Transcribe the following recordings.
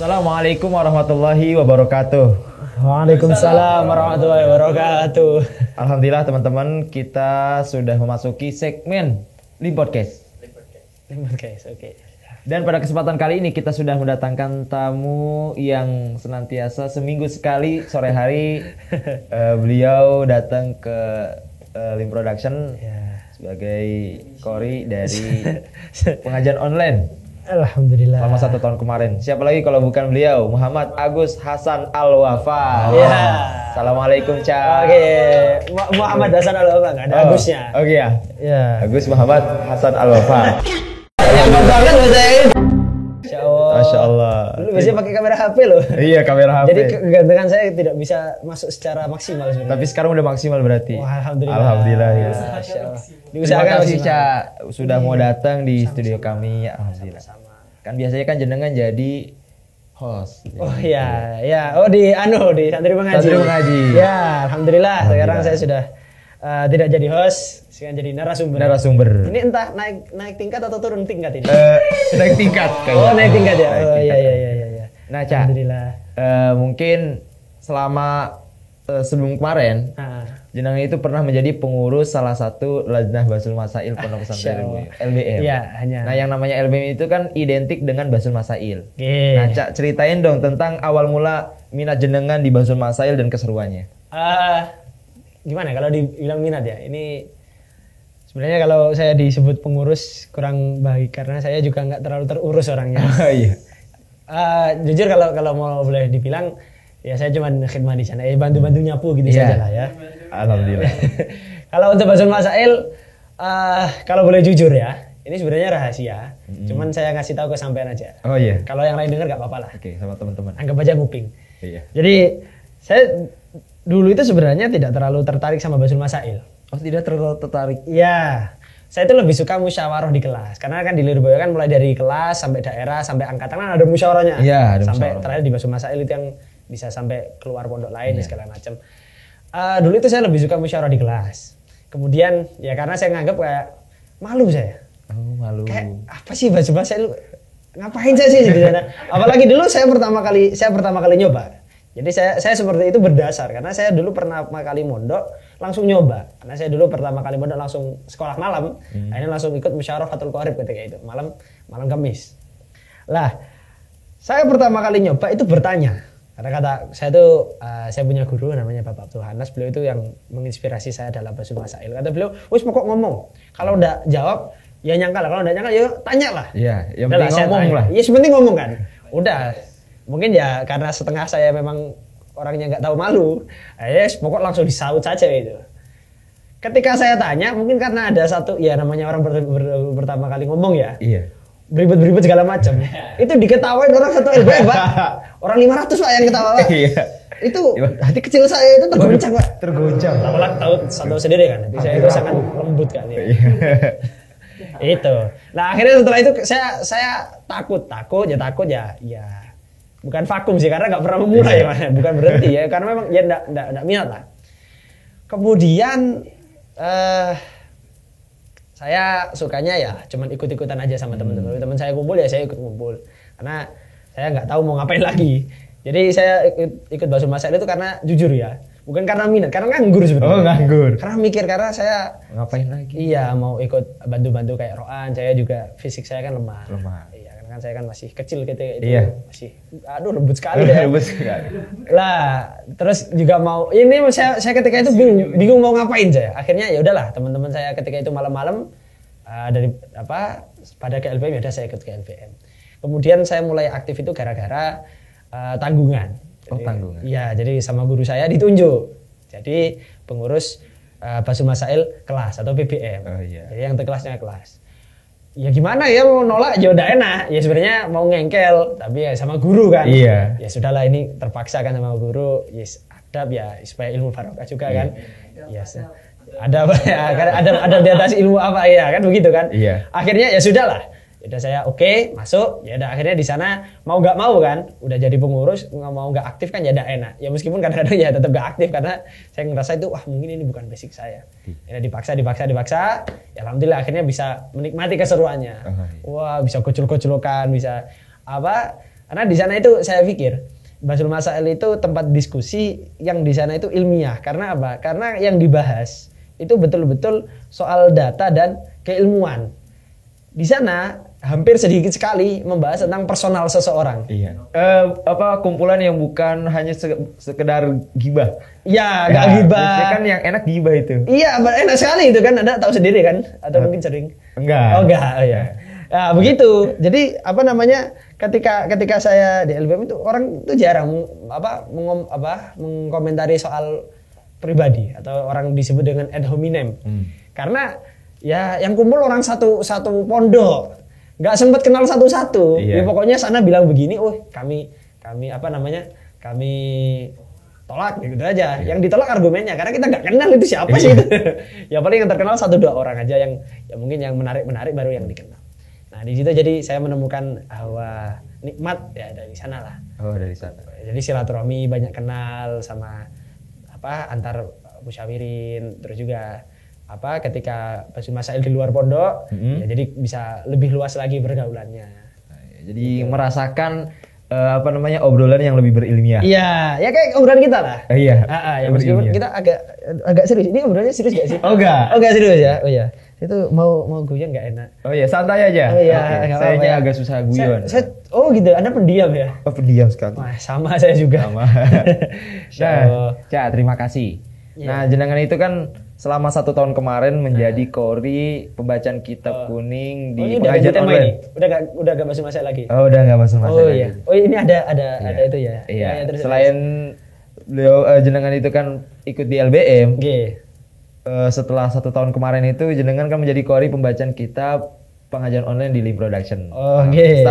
Assalamualaikum warahmatullahi wabarakatuh. Waalaikumsalam warahmatullahi wabarakatuh. Alhamdulillah teman-teman, kita sudah memasuki segmen Limpodcast. Limpodcast, oke. Dan pada kesempatan kali ini kita sudah mendatangkan tamu yang senantiasa seminggu sekali sore hari beliau datang ke Lim Production sebagai kori dari pengajian online. Alhamdulillah. Selama 1 tahun kemarin. Siapa lagi kalau bukan beliau? Muhammad Agus Hasan Al-Wafa. Ya. Assalamualaikum, Ca. Oke. Muhammad Hasan Al-Wafa, nggak ada Agusnya. Oke ya. Ya. Agus Muhammad Hasan Al-Wafa. Hebat banget loh saya. Masya Allah. Lu biasanya pakai kamera HP loh. Iya, kamera HP. Jadi kegantengan saya tidak bisa masuk secara maksimal sebenarnya. Tapi sekarang udah maksimal berarti. Wah, alhamdulillah. Alhamdulillah ya. Masya Allah. Terima kasih, Ca, sudah mau datang di studio kami. Alhamdulillah. Kan biasanya kan jenengan jadi host. Oh iya, ya. Oh di Santri Mengaji. Santri Mengaji. Ya, alhamdulillah. Sekarang saya sudah tidak jadi host, sekarang jadi narasumber. Ini entah naik tingkat atau turun tingkat ini. Naik tingkat kayaknya. Oh, naik tingkat ya. Oh iya. Nah, Ca. Alhamdulillah. Mungkin selama sebelum kemarin jenengan itu pernah menjadi pengurus salah satu Lajnah Basul Masail Pondok Pesantren LBM. Iya, hanya. Nah, yang namanya LBM itu kan identik dengan Basul Masail. Okay. Nah, Ca, ceritain dong tentang awal mula minat jenengan di Basul Masail dan keseruannya. Gimana kalau dibilang minat ya? Ini sebenarnya kalau saya disebut pengurus kurang baik karena saya juga nggak terlalu terurus orangnya. Iya. Jujur kalau mau boleh dibilang ya saya cuma khidmah di sana, bantu-bantu nyapu gitu saja lah ya. Alhamdulillah. Kalau untuk Basul Masail, kalau boleh jujur ya, ini sebenarnya rahasia. Cuman saya ngasih tahu ke sampean aja. Oh iya. Kalau yang lain dengar nggak apa-apa lah. Oke, sama teman-teman. Anggap aja nguping. Iya. Jadi saya dulu itu sebenarnya tidak terlalu tertarik sama Basul Masail. Oh, tidak terlalu tertarik. Iya. Saya itu lebih suka musyawarah di kelas. Karena kan di Lirboyo kan mulai dari kelas sampai daerah sampai angkatan kan ada musyawarahnya. Iya, ada sampai musyawarah. Terakhir di Basul Masail itu yang bisa sampai keluar pondok lain dan segala macam. Dulu itu saya lebih suka musyawarah di kelas. Kemudian ya karena saya nganggap kayak malu saya. Oh, malu. Kayak apa sih Basul Masail? Ngapain saya sih di sana? Apalagi dulu saya pertama kali nyoba. Jadi saya seperti itu berdasar karena saya dulu pertama kali mondok langsung nyoba. Karena saya dulu pertama kali mondok langsung sekolah malam. Akhirnya langsung ikut musyawarah Fathul Qorib ketika itu, malam Kamis. Lah, saya pertama kali nyoba itu bertanya. Karena kata saya tuh saya punya guru namanya Bapak Abdul Hanas, beliau itu yang menginspirasi saya dalam Basul Masail. Kata beliau, "Wis pokok ngomong. Kalau ndak jawab ya nyangkal, kalau ndak nyangkal ya tanya lah." Iya, yang penting ngomong lah. Iya, sepenting ngomong kan. Udah. Mungkin ya karena setengah saya memang orangnya nggak tahu malu, ya pokok langsung disaut saja itu. Ketika saya tanya, mungkin karena ada satu ya namanya orang pertama kali ngomong ya, beribet segala macam, itu diketawain orang satu LBM Pak, orang 500 Pak yang ketawa Pak. Iya. Itu hati kecil saya itu tergoncang Pak. Tergoncang. Apalagi tahu sendiri kan, hati saya itu sangat lembut kan. Ya. Itu. Nah akhirnya setelah itu saya takut ya. Bukan vakum sih karena nggak pernah memulai ya, bukan berhenti ya karena memang ya enggak minat lah. Kemudian saya sukanya ya cuman ikut-ikutan aja sama teman-teman. Teman saya kumpul ya saya ikut kumpul karena saya nggak tahu mau ngapain lagi. Jadi saya ikut Basul Masail itu karena jujur ya, bukan karena minat, karena nganggur sebenarnya. Oh, nganggur. Karena saya ngapain lagi? Iya, mau ikut bantu-bantu kayak Roan, saya juga fisik saya kan lemah. Iya, karena kan saya kan masih kecil ketika itu. Iya. Masih lembut sekali ya. Lembut sekali. Lah, terus juga mau ini saya ketika itu bingung mau ngapain saya. Akhirnya ya udahlah, teman-teman saya ketika itu malam-malam pada ke LBM ya udah saya ikut ke LBM. Kemudian saya mulai aktif itu gara-gara tanggungan. Tanggungan. Iya, jadi sama guru saya ditunjuk. Jadi pengurus Basul Masail kelas atau PBM. Oh iya. Jadi yang kelasnya kelas. Ya gimana ya mau nolak ya udah enak. Ya sebenarnya mau ngengkel tapi ya sama guru kan. Iya. Ya sudahlah ini terpaksa kan sama guru. Yes, adab ya supaya ilmu barokah juga kan. Yes. Ada di atas ilmu apa ya kan begitu kan. Iya. Akhirnya ya sudahlah. Udah saya oke, masuk, ya udah akhirnya di sana mau nggak mau kan, udah jadi pengurus nggak mau nggak aktif kan ya udah enak. Ya meskipun kadang-kadang ya tetap nggak aktif karena saya ngerasa itu wah mungkin ini bukan basic saya. Ya dipaksa, ya alhamdulillah akhirnya bisa menikmati keseruannya. Wah bisa kocul-kocolokan, bisa Karena di sana itu saya pikir Basul Masail itu tempat diskusi yang di sana itu ilmiah. Karena apa? Karena yang dibahas itu betul-betul soal data dan keilmuan. Di sana hampir sedikit sekali membahas tentang personal seseorang. Iya. Kumpulan yang bukan hanya sekedar gibah. Ya, gak gibah. Biasanya kan yang enak gibah itu. Iya, enak sekali itu kan. Anda tahu sendiri kan? Atau mungkin sering? Enggak. Oh enggak, oh ya. Nah, begitu. Jadi apa namanya? Ketika saya di LBM itu orang itu jarang mengkomentari soal pribadi atau orang disebut dengan ad hominem. Karena ya yang kumpul orang satu pondok. Nggak sempat kenal satu-satu. Iya. Ya, pokoknya sana bilang begini, kami kami tolak gitu aja. Yang ditolak argumennya karena kita nggak kenal itu siapa sih itu. Ya paling yang terkenal 1-2 orang aja yang ya mungkin yang menarik baru yang dikenal. Nah di situ jadi saya menemukan bahwa nikmat ya dari sana lah. Oh dari sana. Jadi silaturahmi banyak kenal sama antar musyawirin, terus juga ketika Basul Masail di luar pondok, ya jadi bisa lebih luas lagi pergaulannya. Jadi merasakan obrolan yang lebih berilmiah. Iya, ya kayak obrolan kita lah. Iya. Ya meskipun kita agak serius. Ini obrolannya serius gak sih? Oh enggak. Oh enggak serius ya. Oh iya. Itu mau goyang nggak enak. Oh iya, santai aja. Oh iya, saya ya. agak susah guyon. Oh gitu, Anda pendiam ya? Oh pendiam sekali. Wah, sama saya juga. Sama. Nah, terima kasih. Yeah. Nah, jenengan itu kan selama 1 tahun kemarin menjadi kori pembacaan kitab kuning di pengajian online. Udah gak Basul Masail lagi. Oh, udah gak Basul Masail lagi. Iya. Oh, ini ada itu ya. Iya. Ya, terus selain beliau jenengan itu kan ikut di LBM. Okay. Setelah 1 tahun kemarin itu jenengan kan menjadi kori pembacaan kitab pengajian online di Lim Production. Oh, okay.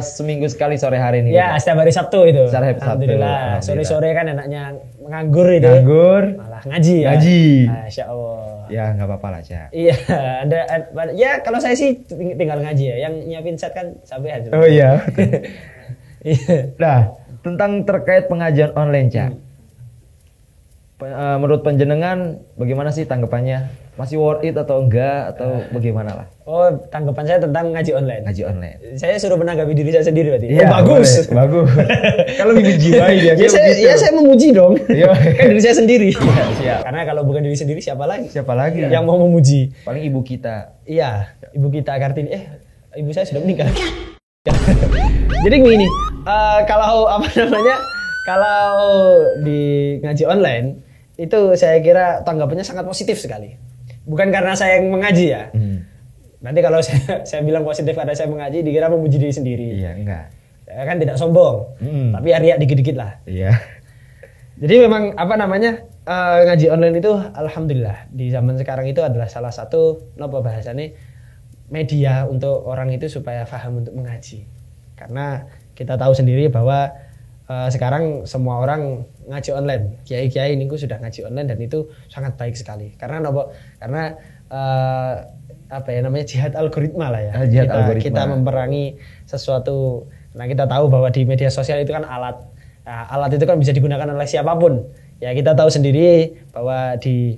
Seminggu sekali sore hari ini. Ya, setiap hari Sabtu itu. Alhamdulillah. Sore-sore kan enaknya nganggur itu. Malah ngaji ya. Ngaji. Masya Allah. Ya nggak apa-apa lah, Cak. Iya, ya kalau saya sih tinggal ngaji ya. Yang nyiapin set kan sampai aja. Oh iya. Nah, tentang terkait pengajian online, Cak. Menurut panjenengan bagaimana sih tanggapannya? Masih worth it atau enggak atau bagaimana lah? Oh, tanggapan saya tentang ngaji online. Ngaji online. Saya suruh menanggapi diri saya sendiri berarti. Iya, bagus. Bagus. Kalau lebih menjiwai dia. Saya memuji dong. Iya. Kan diri saya sendiri. Siap. Karena kalau bukan diri sendiri siapa lagi? Siapa lagi yang mau memuji? Paling ibu kita. Iya, ibu kita Kartini. Ibu saya sudah meninggal. Jadi begini, kalau di ngaji online itu saya kira tanggapannya sangat positif sekali. Bukan karena saya yang mengaji ya. Nanti kalau saya bilang positif karena saya mengaji dikira memuji diri sendiri. Iya, enggak. Saya kan tidak sombong. Tapi riak dikit-dikit lah. Iya. Jadi memang ngaji online itu alhamdulillah di zaman sekarang itu adalah salah satu bahasanya media untuk orang itu supaya paham untuk mengaji. Karena kita tahu sendiri bahwa sekarang semua orang ngaji online, kiai-kiai ini sudah ngaji online dan itu sangat baik sekali. Karena jihad algoritma lah ya. Kita memerangi sesuatu. Nah kita tahu bahwa di media sosial itu kan alat. Nah, alat itu kan bisa digunakan oleh siapapun. Ya kita tahu sendiri bahwa di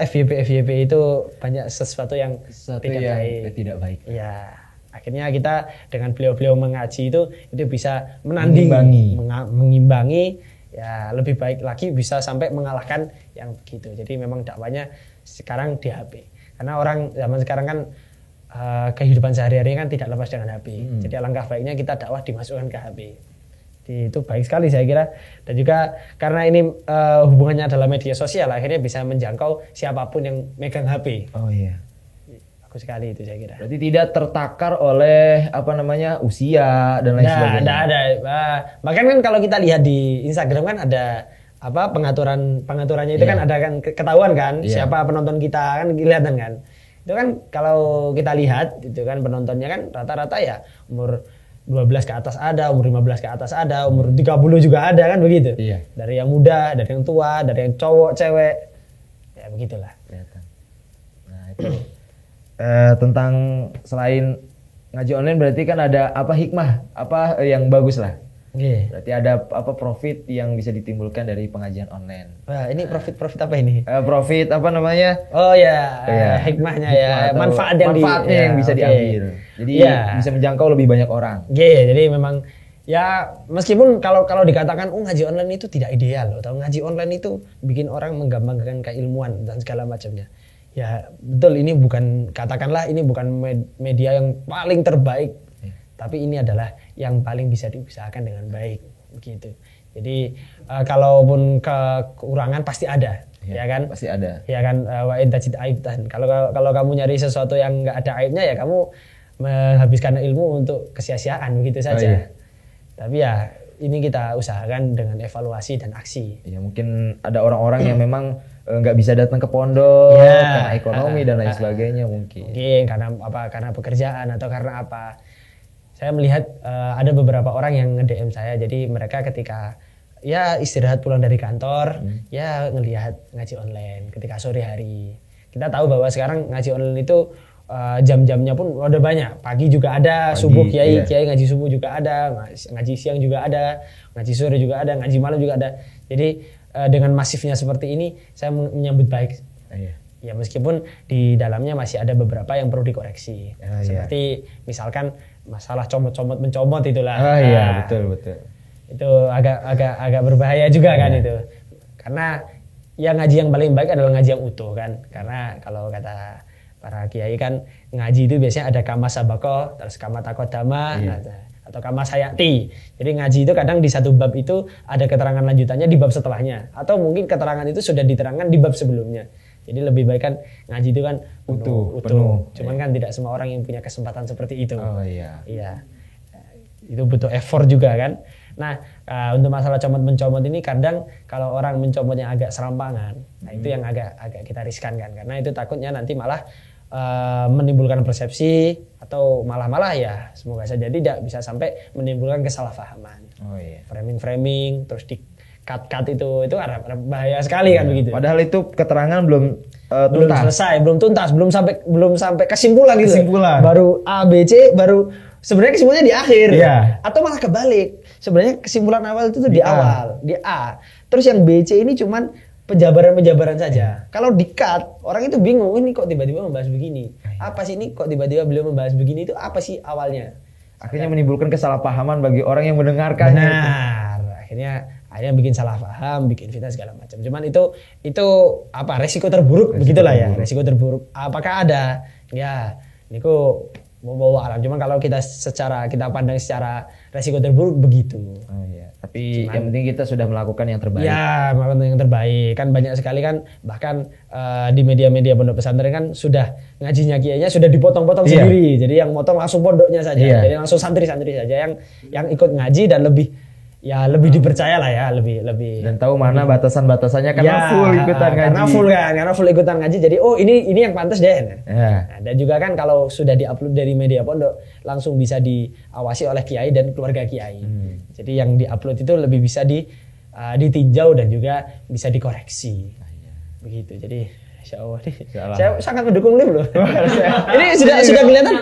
FYP itu banyak sesuatu yang tidak baik. Ya. Akhirnya kita dengan beliau-beliau mengaji itu bisa mengimbangi ya lebih baik lagi bisa sampai mengalahkan yang begitu. Jadi memang dakwanya sekarang di HP. Karena orang zaman sekarang kan kehidupan sehari-hari kan tidak lepas dengan HP. Jadi alangkah baiknya kita dakwah dimasukkan ke HP. Itu baik sekali saya kira. Dan juga karena ini hubungannya adalah media sosial akhirnya bisa menjangkau siapapun yang megang HP. Oh iya. Sekali itu saya kira. Berarti tidak tertakar oleh usia dan lain sebagainya. Tidak ada. Bahkan kan kalau kita lihat di Instagram kan ada pengaturannya itu kan ada kan ketahuan kan siapa penonton kita kan kelihatan kan. Itu kan kalau kita lihat itu kan penontonnya kan rata-rata ya umur 12 ke atas ada, umur 15 ke atas ada, umur 30 juga ada kan begitu. Iya. Dari yang muda, dari yang tua, dari yang cowok, cewek. Ya begitulah. Nah, itu tentang selain ngaji online berarti kan ada hikmah yang bagus lah. Berarti ada profit yang bisa ditimbulkan dari pengajian online. Wah, ini profit apa ini? Profit Oh ya, hikmahnya ya, manfaatnya yang bisa diambil. Jadi bisa menjangkau lebih banyak orang. Jadi memang Ya meskipun kalau dikatakan ngaji online itu tidak ideal loh, atau ngaji online itu bikin orang menggampangkan keilmuan dan segala macamnya. Ya betul, ini bukan, katakanlah ini bukan media yang paling terbaik, tapi ini adalah yang paling bisa diusahakan dengan baik begitu. Jadi kalaupun kekurangan pasti ada, ya kan? Pasti ada. Ya kan, wa in tajid aibtan. Kalau kamu nyari sesuatu yang nggak ada aibnya, ya kamu menghabiskan ilmu untuk kesia-siaan begitu saja. Iya. Tapi ya ini kita usahakan dengan evaluasi dan aksi. Ya mungkin ada orang-orang yang memang nggak bisa datang ke pondok karena ekonomi dan lain sebagainya mungkin. Mungkin karena apa? Karena pekerjaan atau karena apa? Saya melihat ada beberapa orang yang nge-DM saya. Jadi mereka ketika ya istirahat pulang dari kantor, ya ngelihat ngaji online ketika sore hari. Kita tahu bahwa sekarang ngaji online itu jam-jamnya pun ada banyak. Pagi juga ada, subuh kiai ngaji subuh juga ada, ngaji siang juga ada, ngaji sore juga ada, ngaji malam juga ada. Jadi dengan masifnya seperti ini, saya menyambut baik. Ya meskipun di dalamnya masih ada beberapa yang perlu dikoreksi. Seperti misalkan masalah comot-comot mencomot itulah. Iya, betul. Itu agak berbahaya juga kan itu. Karena ya ngaji yang paling baik adalah ngaji yang utuh kan. Karena kalau kata para kiai kan ngaji itu biasanya ada kama sabako, terus kama takodama, atau kama sayati. Jadi ngaji itu kadang di satu bab itu ada keterangan lanjutannya di bab setelahnya, atau mungkin keterangan itu sudah diterangkan di bab sebelumnya. Jadi lebih baik kan ngaji itu kan utuh. Cuman kan tidak semua orang yang punya kesempatan seperti itu. Iya. Itu butuh effort juga kan. Nah, untuk masalah comot mencomot ini kadang kalau orang mencomotnya agak serampangan, nah itu yang agak kita riskan kan, karena itu takutnya nanti malah menimbulkan persepsi atau malah ya semoga saja tidak bisa sampai menimbulkan kesalahpahaman. Framing terus di cut itu bahaya sekali kan begitu. Padahal itu keterangan belum selesai, belum tuntas, belum sampai kesimpulan gitu. Baru A B C, baru sebenarnya kesimpulannya di akhir. Atau malah kebalik. Sebenarnya kesimpulan awal itu tuh di awal, di A. Terus yang B C ini cuman penjabaran saja. Kalau di-cut, orang itu bingung, ini kok tiba-tiba membahas begini. Apa sih ini kok tiba-tiba beliau membahas begini, itu apa sih awalnya? Akhirnya menimbulkan kesalahpahaman bagi orang yang mendengarkannya. Benar. Akhirnya bikin salah paham, bikin fitnah segala macam. Cuman itu apa? Resiko terburuk begitulah ya. Resiko terburuk. Apakah ada? Ya, niku mau alam. Cuman kalau kita pandang secara resiko terburuk begitu. Tapi yang penting kita sudah melakukan yang terbaik. Ya, melakukan yang terbaik. Kan banyak sekali kan, bahkan di media-media pondok pesantren kan sudah ngajinya kiainya sudah dipotong-potong sendiri. Jadi yang motong langsung pondoknya saja. Jadi langsung santri-santri saja yang ikut ngaji dan lebih dipercaya lah ya, lebih dan tahu mana batasan-batasannya karena full ikutan ngaji. Karena full ikutan ngaji. Jadi ini yang pantas deh. Nah, dan juga kan kalau sudah diupload dari media pondok langsung bisa diawasi oleh kiai dan keluarga kiai. Jadi yang diupload itu lebih bisa ditinjau dan juga bisa dikoreksi. Begitu. Jadi Insya Allah nih. Saya sangat mendukung Lim loh. Ini sudah kelihatan.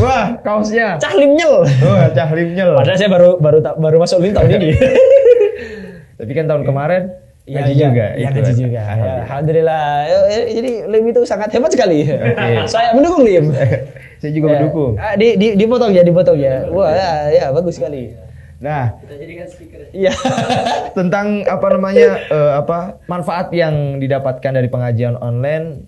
Wah, kaosnya. Cahlimnyel. Cahlimnyel. Padahal saya baru masuk Lim tahun ini. Tapi kan tahun kemarin ngaji juga. Iya, ngaji juga. Alhamdulillah. Jadi Lim itu sangat hebat sekali. Saya mendukung Lim. Saya juga mendukung. Dipotong ya. Wah, ya bagus sekali. Nah, kita jadikan speaker. Iya. Tentang manfaat yang didapatkan dari pengajian online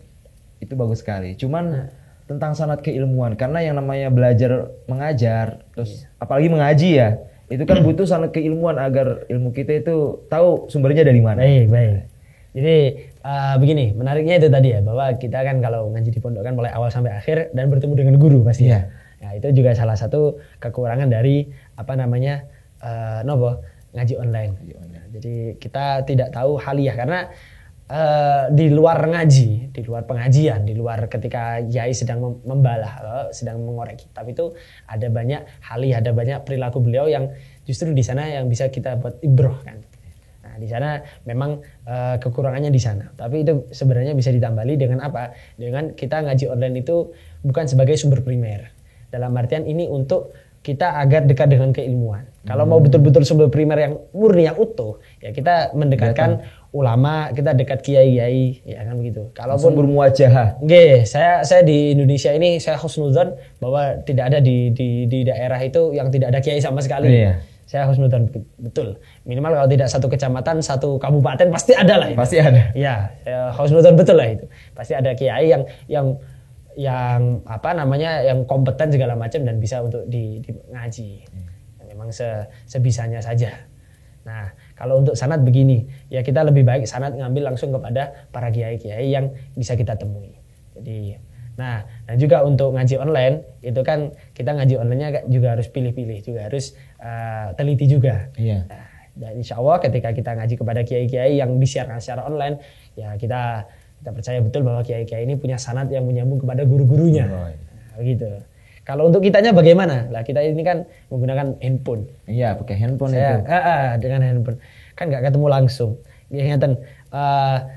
itu bagus sekali. Cuman tentang sanad keilmuan, karena yang namanya belajar mengajar, terus apalagi mengaji ya, itu kan butuh sanad keilmuan agar ilmu kita itu tahu sumbernya dari mana. Baik. Jadi begini, menariknya itu tadi ya, bahwa kita kan kalau ngaji di pondok kan mulai awal sampai akhir dan bertemu dengan guru pasti. Nah, itu juga salah satu kekurangan dari ngaji online. Jadi kita tidak tahu haliyah karena di luar ngaji, di luar pengajian, di luar ketika yai sedang membalah, sedang mengorek kitab itu ada banyak haliyah, ada banyak perilaku beliau yang justru di sana yang bisa kita buat ibroh kan. Nah, di sana memang kekurangannya di sana. Tapi itu sebenarnya bisa ditambali dengan apa? Dengan kita ngaji online itu bukan sebagai sumber primer. Dalam artian ini untuk kita agar dekat dengan keilmuan. Kalau mau betul-betul sumber primer yang murni, yang utuh, ya kita mendekatkan ulama, kita dekat kiai-kiai, ya kan begitu. Langsung bermuajahah. Nggih, saya di Indonesia ini saya husnudzon bahwa tidak ada di daerah itu yang tidak ada kiai sama sekali. Iya. Saya husnudzon betul. Minimal kalau tidak satu kecamatan, satu kabupaten pasti ada lah. Pasti ada. Iya, saya husnudzon betul lah itu. Pasti ada kiai yang apa namanya, yang kompeten segala macam dan bisa untuk di ngaji. Memang sebisanya saja. Nah, kalau untuk sanad begini, ya kita lebih baik sanad ngambil langsung kepada para kiai-kiai yang bisa kita temui. Jadi, nah, dan juga untuk ngaji online, itu kan kita ngaji online-nya juga harus pilih-pilih, juga harus teliti juga. Iya. Nah, dan insya Allah ketika kita ngaji kepada kiai-kiai yang disiarkan secara online, ya kita percaya betul bahwa kiai-kiai ini punya sanad yang menyambung kepada guru-gurunya. Oh, iya. Nah, begitu. Kalau untuk kitanya bagaimana? Lah kita ini kan menggunakan handphone. Iya, pakai handphone itu. Dengan handphone. Kan nggak ketemu langsung. Ingatan,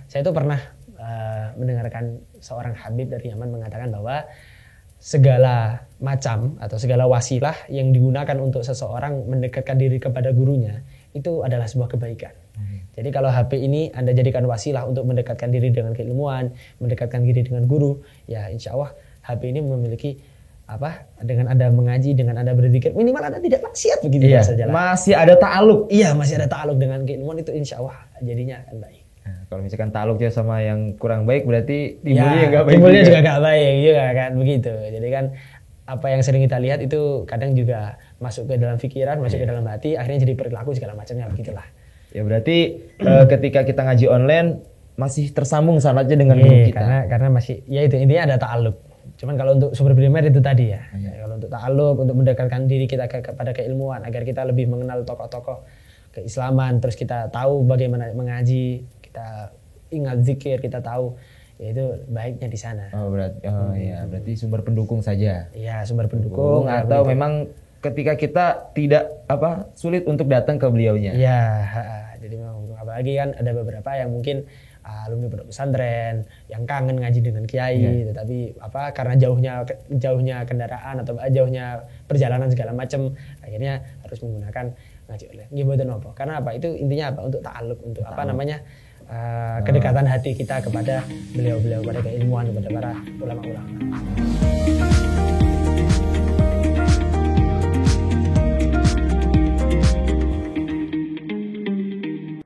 saya itu pernah mendengarkan seorang habib dari Yaman mengatakan bahwa segala macam atau segala wasilah yang digunakan untuk seseorang mendekatkan diri kepada gurunya itu adalah sebuah kebaikan. Jadi kalau HP ini Anda jadikan wasilah untuk mendekatkan diri dengan keilmuan, mendekatkan diri dengan guru, ya insya Allah HP ini memiliki dengan Anda mengaji, dengan Anda berzikir, minimal Anda tidak maksiat begitu saja. Masih ada ta'aluk. Iya, masih ada ta'aluk dengan keilmuan, itu insya Allah jadinya akan baik. Nah, kalau misalkan ta'aluknya sama yang kurang baik, berarti timbulnya nggak baik. Timbulnya juga nggak baik juga kan begitu. Jadi kan apa yang sering kita lihat itu kadang juga masuk ke dalam pikiran, masuk ke dalam hati, akhirnya jadi perilaku segala macamnya begitulah. Ya berarti ketika kita ngaji online masih tersambung sanadnya dengan guru kita. Karena masih, ya itu intinya ada ta'aluk. Cuman kalau untuk sumber primer itu tadi ya. Kalau untuk ta'aluk, untuk mendekatkan diri kita kepada keilmuan agar kita lebih mengenal tokoh-tokoh keislaman, terus kita tahu bagaimana mengaji, kita ingat zikir, kita tahu, ya itu baiknya di sana. Berarti sumber pendukung saja. Iya, sumber pendukung atau memang ketika kita tidak sulit untuk datang ke beliaunya. Iya, jadi memang apalagi kan ada beberapa yang mungkin alumni pondok pesantren yang kangen ngaji dengan kiai, tetapi karena jauhnya kendaraan atau jauhnya perjalanan segala macam, akhirnya harus menggunakan ngaji online. Gimana nopo? Karena itu intinya untuk ta'aluk, untuk kedekatan hati kita kepada beliau-beliau, kepada keilmuan, kepada para ulama-ulama.